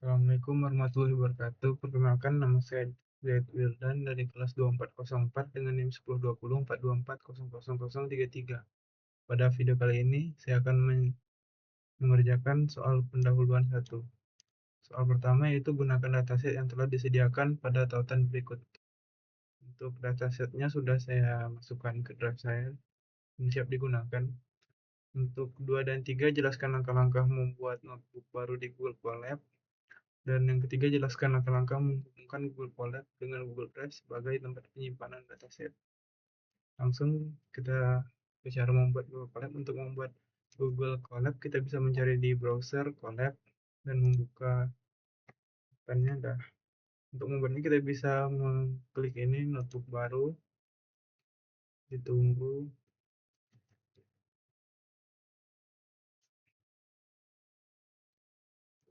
Assalamualaikum warahmatullahi wabarakatuh. Perkenalkan, nama saya Zaid Wildan dari kelas 2404 dengan NIM 102042400033. Pada video kali ini, saya akan mengerjakan soal pendahuluan 1. Soal pertama yaitu gunakan dataset yang telah disediakan pada tautan berikut. Untuk datasetnya sudah saya masukkan ke drive saya dan siap digunakan. Untuk 2 dan 3, jelaskan langkah-langkah membuat notebook baru di Google Colab. Dan yang ketiga, jelaskan langkah-langkah menghubungkan Google Colab dengan Google Drive sebagai tempat penyimpanan dataset. Langsung kita ke cara membuat Google Colab. Untuk membuat Google Colab, kita bisa mencari di browser Colab dan membuka bukannya dah. Untuk membuatnya kita bisa mengklik ini notebook baru, ditunggu.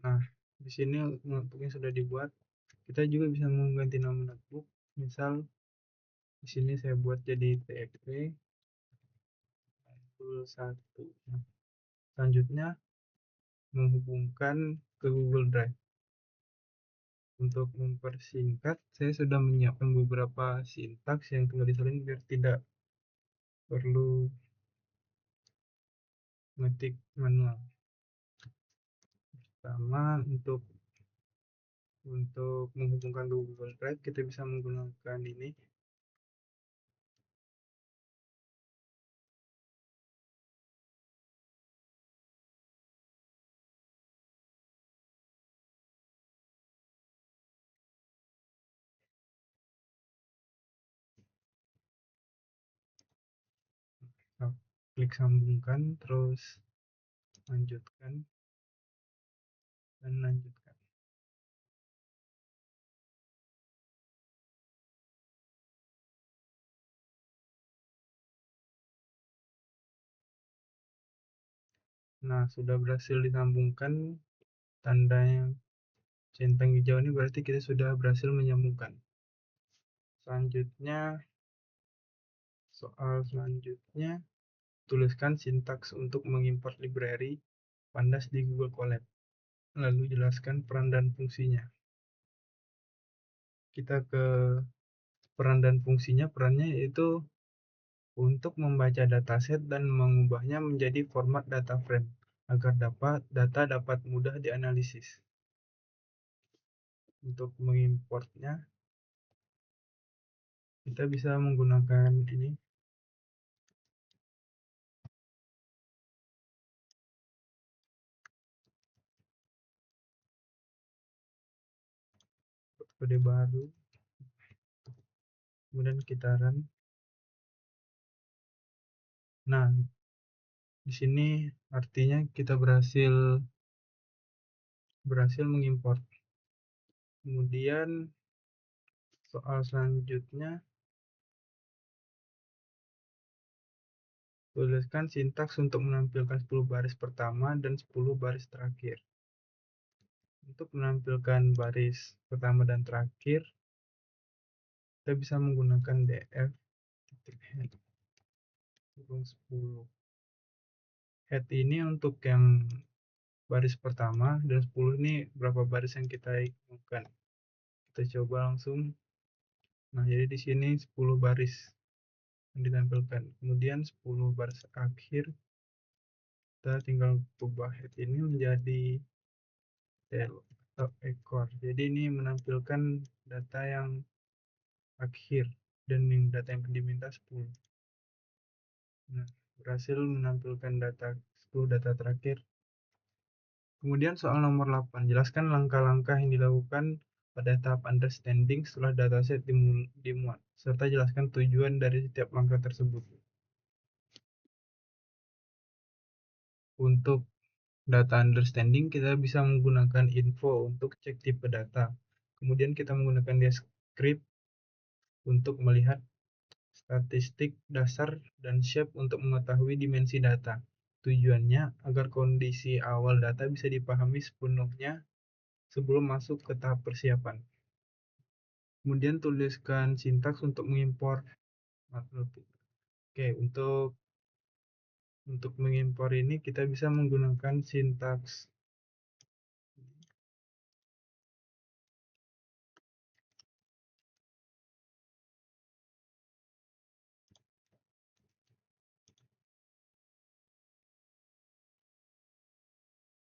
Nah, di sini notebooknya sudah dibuat. Kita juga bisa mengganti nama notebook. Misal di sini saya buat jadi TXT 1. Nah, selanjutnya menghubungkan ke Google Drive. Untuk mempersingkat, saya sudah menyiapkan beberapa sintaks yang tinggal disalin biar tidak perlu ngetik manual. Pertama, untuk menghubungkan Google Drive, kita bisa menggunakan ini. Klik sambungkan, terus lanjutkan, dan lanjutkan. Nah, sudah berhasil disambungkan. Tanda yang centang hijau ini berarti kita sudah berhasil menyambungkan. Selanjutnya, soal selanjutnya, tuliskan sintaks untuk mengimport library Pandas di Google Colab. Lalu jelaskan peran dan fungsinya. Kita ke peran dan fungsinya. Perannya yaitu untuk membaca dataset dan mengubahnya menjadi format data frame agar data dapat mudah dianalisis. Untuk mengimportnya, kita bisa menggunakan ini. Kode baru, kemudian kita run. Nah, di sini artinya kita berhasil mengimport. Kemudian soal selanjutnya, tuliskan sintaks untuk menampilkan 10 baris pertama dan 10 baris terakhir. Untuk menampilkan baris pertama dan terakhir, kita bisa menggunakan df head 10. Head ini untuk yang baris pertama dan 10 ini berapa baris yang kita inginkan. Kita coba langsung. Nah, jadi di sini 10 baris yang ditampilkan. Kemudian 10 baris akhir, kita tinggal ubah head ini menjadi tail atau ekor. Jadi ini menampilkan data yang akhir dan data yang diminta 10. Nah, berhasil menampilkan 10 data terakhir. Kemudian soal nomor 8, jelaskan langkah-langkah yang dilakukan pada tahap understanding setelah dataset dimuat, serta jelaskan tujuan dari setiap langkah tersebut. Untuk data understanding, kita bisa menggunakan info untuk cek tipe data. Kemudian kita menggunakan descript untuk melihat statistik dasar dan shape untuk mengetahui dimensi data. Tujuannya agar kondisi awal data bisa dipahami sepenuhnya sebelum masuk ke tahap persiapan. Kemudian tuliskan sintaks untuk mengimpor. Oke, untuk mengimpor ini kita bisa menggunakan sintaks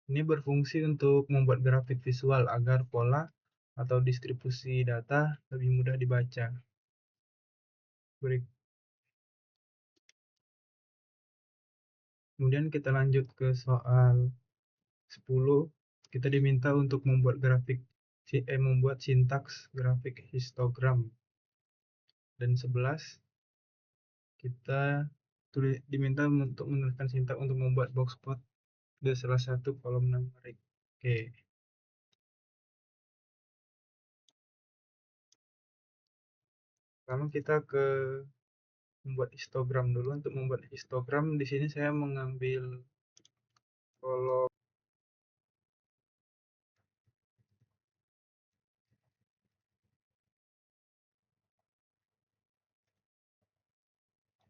Ini berfungsi untuk membuat grafik visual agar pola atau distribusi data lebih mudah dibaca. Kemudian kita lanjut ke soal 10. Kita diminta untuk membuat sintaks grafik histogram. Dan 11 kita diminta untuk menuliskan sintaks untuk membuat box plot di salah satu kolom numerik. Oke. Sekarang kita ke membuat histogram dulu. Untuk membuat histogram di sini saya mengambil kolom.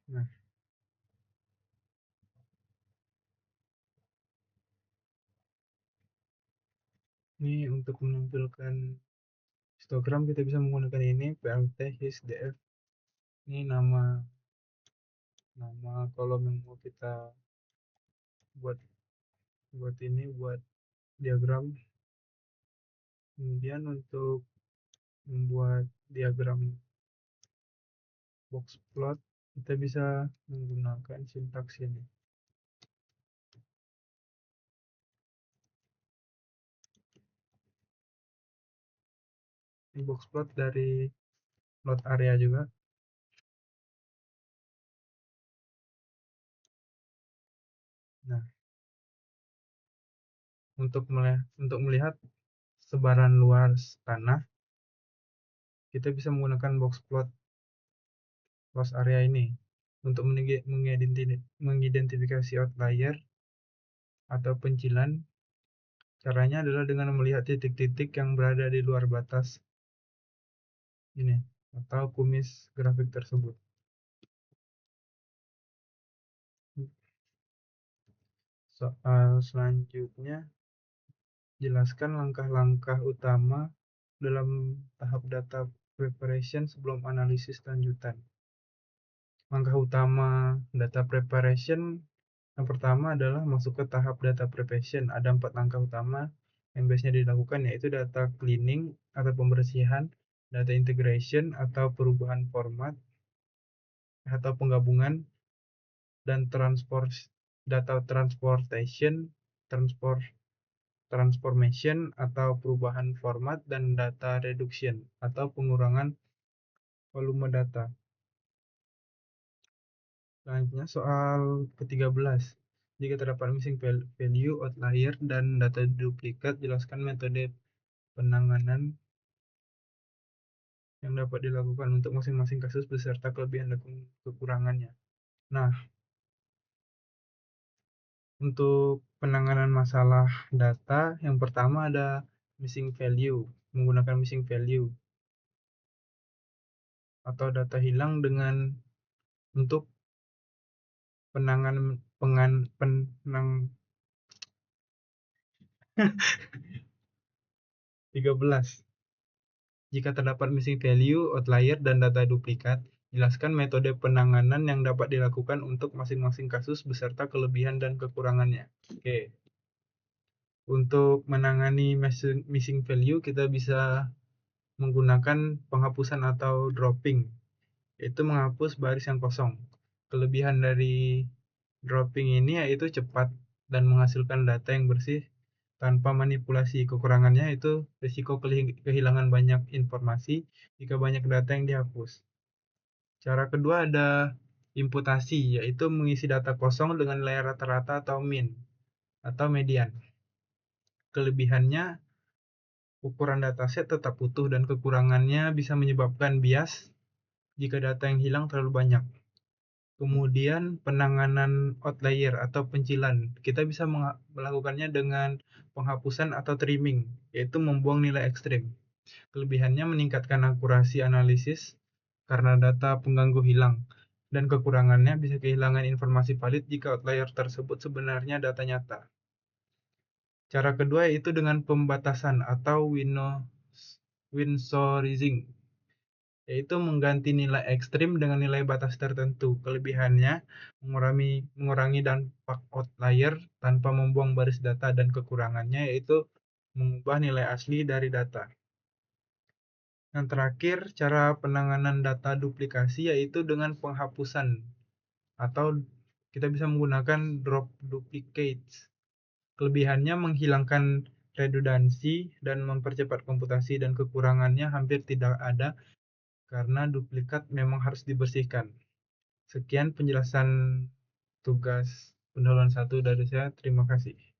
Nah, ini untuk menampilkan histogram kita bisa menggunakan ini plt hisdf. Ini nama kolom yang mau kita buat diagram. Kemudian untuk membuat diagram box plot kita bisa menggunakan sintaks ini. Ini box plot dari plot area juga. Nah, untuk melihat sebaran luas tanah, kita bisa menggunakan box plot luas area ini. Untuk mengidentifikasi outlier atau pencilan, caranya adalah dengan melihat titik-titik yang berada di luar batas ini atau kumis grafik tersebut. Soal selanjutnya, jelaskan langkah-langkah utama dalam tahap data preparation sebelum analisis lanjutan. Langkah utama data preparation yang pertama adalah masuk ke tahap data preparation. Ada 4 langkah utama yang biasanya dilakukan, yaitu data cleaning atau pembersihan, data integration atau perubahan format atau penggabungan, dan data transformation atau perubahan format, dan data reduction atau pengurangan volume data. Selanjutnya soal ke-13. Jika terdapat missing value, outlier, dan data duplikat, jelaskan metode penanganan yang dapat dilakukan untuk masing-masing kasus beserta kelebihan dan kekurangannya. Nah, untuk penanganan masalah data, yang pertama ada missing value, menggunakan missing value atau data hilang untuk penanganan 13. Jika terdapat missing value, outlier, dan data duplikat, jelaskan metode penanganan yang dapat dilakukan untuk masing-masing kasus beserta kelebihan dan kekurangannya. Oke. Untuk menangani missing value, kita bisa menggunakan penghapusan atau dropping, yaitu menghapus baris yang kosong. Kelebihan dari dropping ini yaitu cepat dan menghasilkan data yang bersih tanpa manipulasi. Kekurangannya itu risiko kehilangan banyak informasi jika banyak data yang dihapus. Cara kedua ada imputasi, yaitu mengisi data kosong dengan nilai rata-rata atau mean atau median. Kelebihannya, ukuran dataset tetap utuh, dan kekurangannya bisa menyebabkan bias jika data yang hilang terlalu banyak. Kemudian penanganan outlier atau pencilan, kita bisa melakukannya dengan penghapusan atau trimming, yaitu membuang nilai ekstrim. Kelebihannya meningkatkan akurasi analisis karena data pengganggu hilang, dan kekurangannya bisa kehilangan informasi valid jika outlier tersebut sebenarnya data nyata. Cara kedua yaitu dengan pembatasan atau windowsizing. yaitu mengganti nilai ekstrim dengan nilai batas tertentu. Kelebihannya, mengurangi dampak outlier tanpa membuang baris data, dan kekurangannya yaitu mengubah nilai asli dari data. Yang terakhir, cara penanganan data duplikasi yaitu dengan penghapusan, atau kita bisa menggunakan drop duplicates. Kelebihannya menghilangkan redundansi dan mempercepat komputasi, dan kekurangannya hampir tidak ada karena duplikat memang harus dibersihkan. Sekian penjelasan tugas pendahuluan 1 dari saya. Terima kasih.